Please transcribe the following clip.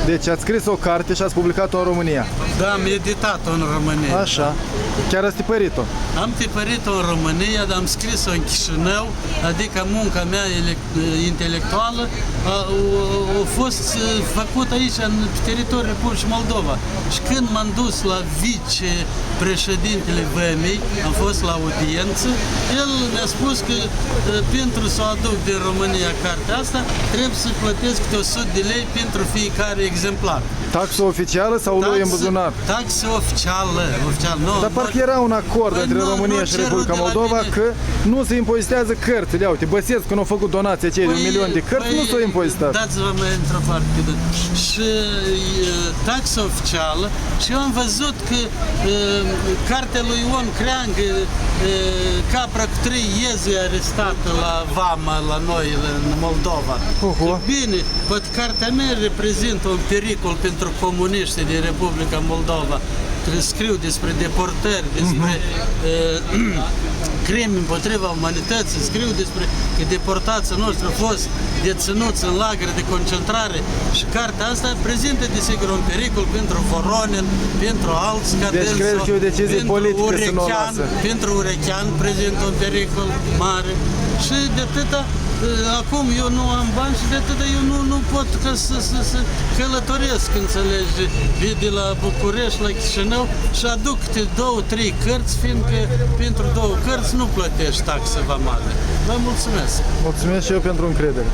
Deci ați scris o carte și ați publicat-o în România. Da, am editat-o în România. Așa. Chiar ați tipărit-o. Am tipărit-o în România, dar am scris-o în Chișinău, adică munca mea intelectuală a fost făcută aici, în teritoriul Republicii Moldova. Și când m-am dus la vicepreședintele VMI, am fost la audiență, el mi-a spus că pentru să o aduc din România cartea asta, trebuie să plătesc câte 100 de lei pentru fiecare exemplar. Taxă oficială sau lui în buzunar? Taxă oficială. Nu, Dar parcă era un acord între România și Republica Moldova că nu se impozitează cărțile. Uite, Băsescu nu a făcut donația cei de 1 milion de cărți, nu s-au impozitat. Dați-vă mai într-o parte. Și taxă oficială și eu am văzut că cartea lui Ion Creangă, capra cu 3 iezi arestată la Vama, la noi, în Moldova. Bine, poate cartea mea reprezintă un pericol pentru comuniștii din Republica Moldova. Scriu despre deportări, despre crime împotriva umanității, scriu despre că deportații noștri au fost deținuți în lagăre de concentrare și cartea asta prezintă desigur un pericol pentru Voronin, pentru alți ca Deci cred că e o decizie politică să nu o lasă. Pentru Urechean prezintă un pericol mare și de atâta acum eu nu am bani și de atât eu nu pot ca să călătoresc, înțelegi, de la București la Chișinău și aduc câte 2-3 cărți, fiindcă pentru 2 cărți nu plătești taxe vamale. Vă mulțumesc! Mulțumesc și eu pentru încredere.